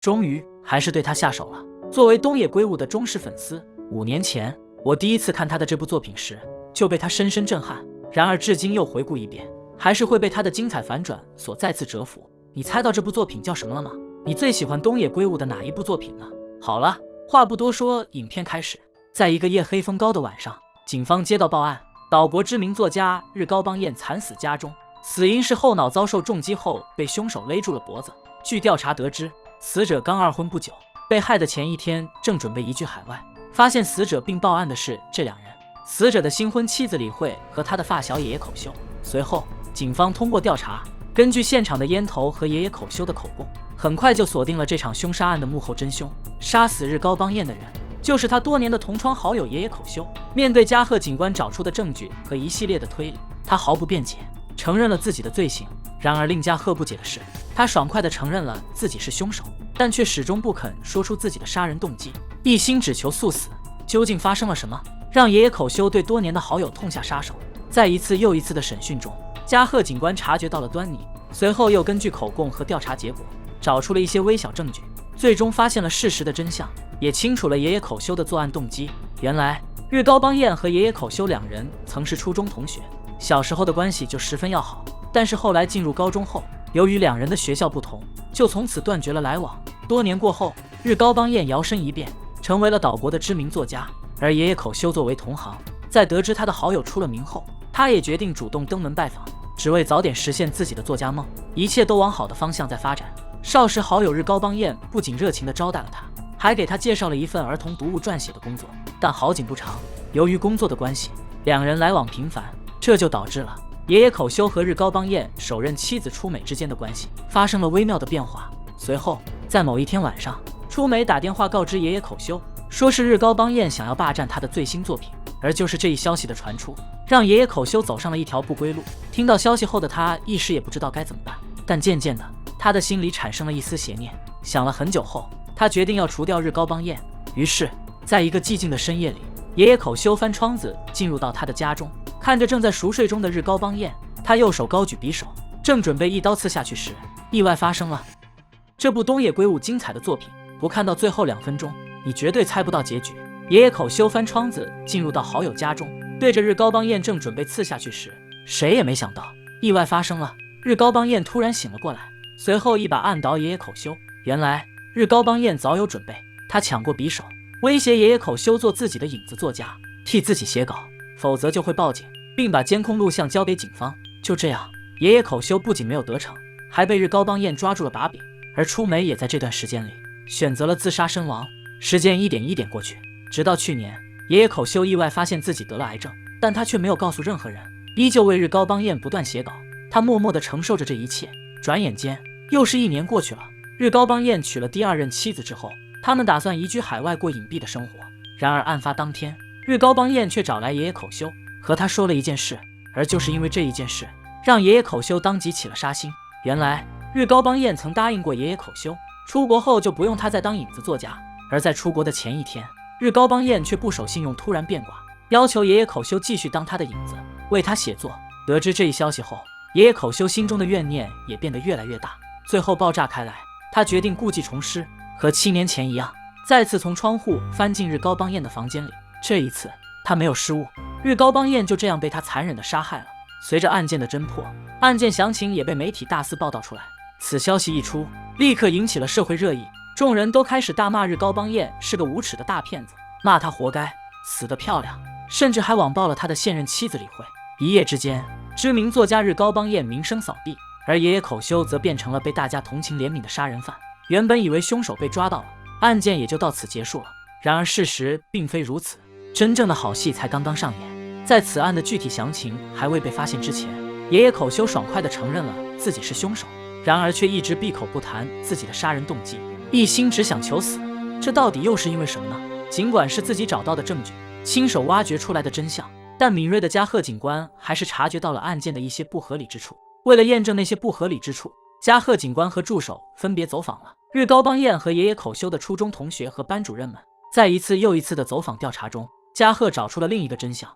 终于还是对他下手了。作为东野圭吾的忠实粉丝，5年前我第一次看他的这部作品时就被他深深震撼，然而至今又回顾一遍，还是会被他的精彩反转所再次折服。你猜到这部作品叫什么了吗？你最喜欢东野圭吾的哪一部作品呢？好了，话不多说，影片开始。在一个夜黑风高的晚上，警方接到报案，岛国知名作家日高邦彦惨死家中，死因是后脑遭受重击后被凶手勒住了脖子。据调查得知，死者刚二婚不久，被害的前一天正准备移居海外。发现死者并报案的是这两人，死者的新婚妻子李慧和他的发小爷爷口修。随后警方通过调查，根据现场的烟头和爷爷口修的口供，很快就锁定了这场凶杀案的幕后真凶。杀死日高邦彦的人就是他多年的同窗好友爷爷口修。面对加贺警官找出的证据和一系列的推理，他毫不辩解，承认了自己的罪行。然而令加贺不解的是，他爽快地承认了自己是凶手，但却始终不肯说出自己的杀人动机，一心只求速死。究竟发生了什么，让爷爷口修对多年的好友痛下杀手？在一次又一次的审讯中，加贺警官察觉到了端倪，随后又根据口供和调查结果，找出了一些微小证据，最终发现了事实的真相，也清楚了爷爷口修的作案动机。原来日高邦彦和爷爷口修两人曾是初中同学，小时候的关系就十分要好，但是后来进入高中后，由于两人的学校不同，就从此断绝了来往。多年过后，日高邦彦摇身一变，成为了岛国的知名作家，而爷爷口修作为同行，在得知他的好友出了名后，他也决定主动登门拜访，只为早点实现自己的作家梦。一切都往好的方向在发展。少时好友日高邦彦不仅热情地招待了他，还给他介绍了一份儿童读物撰写的工作。但好景不长，由于工作的关系，两人来往频繁，这就导致了爷爷口修和日高邦彦首任妻子出美之间的关系发生了微妙的变化。随后在某一天晚上，出美打电话告知爷爷口修，说是日高邦彦想要霸占他的最新作品。而就是这一消息的传出，让爷爷口修走上了一条不归路。听到消息后的他一时也不知道该怎么办，但渐渐的他的心里产生了一丝邪念。想了很久后，他决定要除掉日高邦彦。于是在一个寂静的深夜里，爷爷口修翻窗子进入到他的家中，看着正在熟睡中的日高邦彦，他右手高举匕首，正准备一刀刺下去时，意外发生了。这部东野圭吾精彩的作品，不看到最后2分钟，你绝对猜不到结局。爷爷口修翻窗子进入到好友家中，对着日高邦彦正准备刺下去时，谁也没想到意外发生了。日高邦彦突然醒了过来，随后一把按倒爷爷口修。原来日高邦彦早有准备，他抢过匕首，威胁爷爷口修做自己的影子作家，替自己写稿，否则就会报警，并把监控录像交给警方。就这样，爷爷口修不仅没有得逞，还被日高邦彦抓住了把柄。而出美也在这段时间里选择了自杀身亡。时间一点一点过去，直到去年，爷爷口修意外发现自己得了癌症，但他却没有告诉任何人，依旧为日高邦彦不断写稿。他默默地承受着这一切。转眼间又是1年过去了。日高邦彦娶了第2任妻子之后，他们打算移居海外过隐蔽的生活。然而案发当天，日高邦彦却找来爷爷口修，和他说了一件事，而就是因为这一件事，让爷爷口修当即起了杀心。原来日高邦彦曾答应过爷爷口修，出国后就不用他再当影子作家。而在出国的前一天，日高邦彦却不守信用，突然变卦，要求爷爷口修继续当他的影子，为他写作。得知这一消息后，爷爷口修心中的怨念也变得越来越大，最后爆炸开来。他决定故技重施，和7年前一样，再次从窗户翻进日高邦彦的房间里。这一次他没有失误，日高邦彦就这样被他残忍地杀害了。随着案件的侦破，案件详情也被媒体大肆报道出来。此消息一出，立刻引起了社会热议，众人都开始大骂日高邦彦是个无耻的大骗子，骂他活该，死得漂亮，甚至还网暴了他的现任妻子李慧。一夜之间，知名作家日高邦彦名声扫地，而爷爷口修则变成了被大家同情怜悯的杀人犯。原本以为凶手被抓到了，案件也就到此结束了。然而事实并非如此，真正的好戏才刚刚上演。在此案的具体详情还未被发现之前，爷爷口修爽快地承认了自己是凶手，然而却一直闭口不谈自己的杀人动机，一心只想求死。这到底又是因为什么呢？尽管是自己找到的证据，亲手挖掘出来的真相，但敏锐的加贺警官还是察觉到了案件的一些不合理之处。为了验证那些不合理之处，加贺警官和助手分别走访了日高邦彦和爷爷口修的初中同学和班主任们。在一次又一次的走访调查中，加贺找出了另一个真相。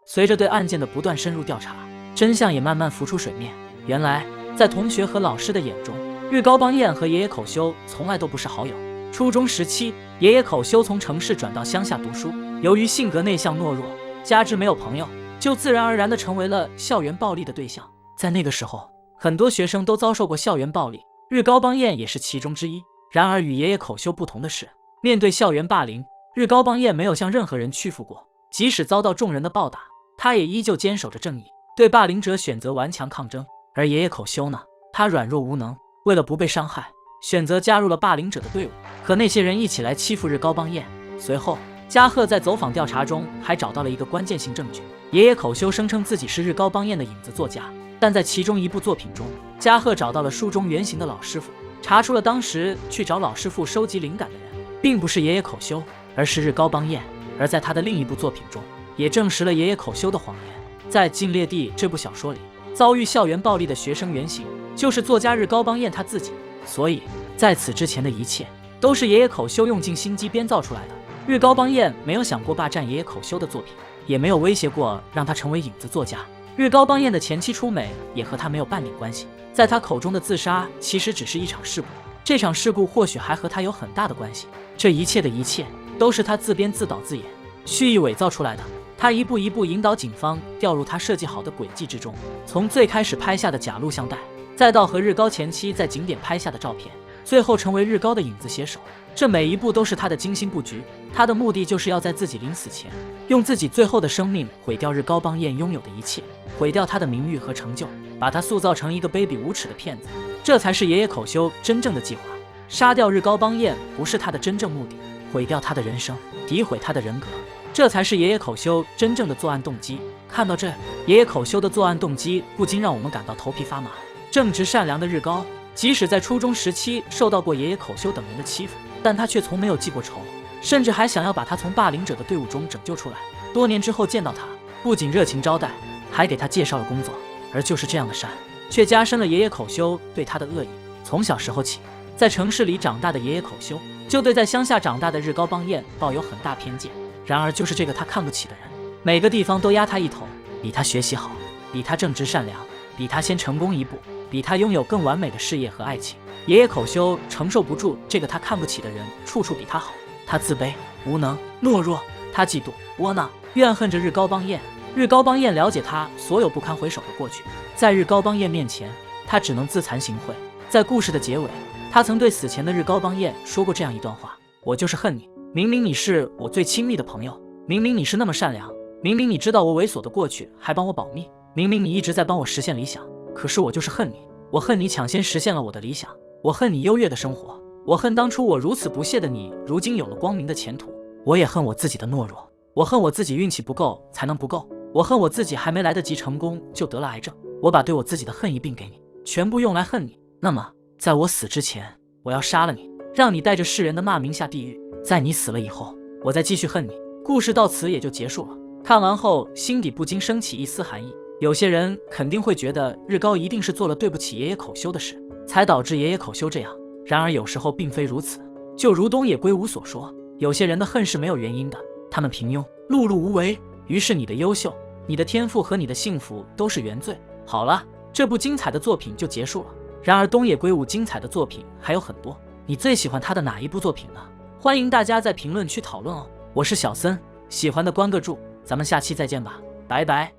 随着对案件的不断深入调查，真相也慢慢浮出水面。原来在同学和老师的眼中，日高邦彦和爷爷口修从来都不是好友。初中时期，爷爷口修从城市转到乡下读书，由于性格内向懦弱，加之没有朋友，就自然而然地成为了校园暴力的对象。在那个时候，很多学生都遭受过校园暴力，日高邦彦也是其中之一。然而与爷爷口修不同的是，面对校园霸凌，日高邦彦没有向任何人屈服过，即使遭到众人的暴打，他也依旧坚守着正义，对霸凌者选择顽强抗争。而爷爷口修呢，他软弱无能，为了不被伤害，选择加入了霸凌者的队伍，和那些人一起来欺负日高邦彦。随后，加贺在走访调查中还找到了一个关键性证据，爷爷口修声称自己是日高邦彦的影子作家，但在其中一部作品中，加贺找到了书中原型的老师傅，查出了当时去找老师傅收集灵感的人并不是爷爷口修，而是日高邦彦。而在他的另一部作品中，也证实了爷爷口修的谎言。在《禁猎地》这部小说里，遭遇校园暴力的学生原型就是作家日高邦彦他自己，所以在此之前的一切都是爷爷口修用尽心机编造出来的。日高邦彦没有想过霸占爷爷口修的作品，也没有威胁过让他成为影子作家。日高邦彦的前妻出美也和他没有半点关系，在他口中的自杀其实只是一场事故，这场事故或许还和他有很大的关系。这一切的一切都是他自编自导自演，蓄意伪造出来的。他一步一步引导警方掉入他设计好的轨迹之中，从最开始拍下的假录像带，再到和日高前妻在景点拍下的照片，最后成为日高的影子写手。这每一步都是他的精心布局，他的目的就是要在自己临死前，用自己最后的生命毁掉日高邦彦拥有的一切，毁掉他的名誉和成就，把他塑造成一个卑鄙无耻的骗子。这才是爷爷口修真正的计划。杀掉日高邦彦不是他的真正目的，毁掉他的人生，诋毁他的人格，这才是爷爷口修真正的作案动机。看到这，爷爷口修的作案动机不禁让我们感到头皮发麻。正直善良的日高，即使在初中时期受到过爷爷口修等人的欺负，但他却从没有记过仇，甚至还想要把他从霸凌者的队伍中拯救出来。多年之后见到他，不仅热情招待，还给他介绍了工作。而就是这样的善，却加深了爷爷口修对他的恶意。从小时候起，在城市里长大的爷爷口修，就对在乡下长大的日高邦彦抱有很大偏见。然而就是这个他看不起的人，每个地方都压他一头，比他学习好，比他正直善良，比他先成功一步，比他拥有更完美的事业和爱情。爷爷口修承受不住这个他看不起的人处处比他好，他自卑、无能、懦弱，他嫉妒、窝囊、怨恨着日高邦彦。日高邦彦了解他所有不堪回首的过去，在日高邦彦面前，他只能自惭形秽。在故事的结尾，他曾对死前的日高邦彦说过这样一段话：我就是恨你，明明你是我最亲密的朋友，明明你是那么善良，明明你知道我猥琐的过去还帮我保密，明明你一直在帮我实现理想，可是我就是恨你。我恨你抢先实现了我的理想，我恨你优越的生活，我恨当初我如此不屑的你如今有了光明的前途，我也恨我自己的懦弱，我恨我自己运气不够才能不够，我恨我自己还没来得及成功就得了癌症，我把对我自己的恨一并给你，全部用来恨你。那么在我死之前，我要杀了你，让你带着世人的骂名下地狱，在你死了以后，我再继续恨你。故事到此也就结束了。看完后心底不禁升起一丝寒意。有些人肯定会觉得日高一定是做了对不起爷爷口修的事，才导致爷爷口修这样。然而有时候并非如此，就如东野圭吾所说，有些人的恨是没有原因的，他们平庸、碌碌无为，于是你的优秀、你的天赋和你的幸福都是原罪。好了，这部精彩的作品就结束了。然而东野圭吾精彩的作品还有很多，你最喜欢他的哪一部作品呢？欢迎大家在评论区讨论哦。我是小森，喜欢的关个注，咱们下期再见吧，拜拜。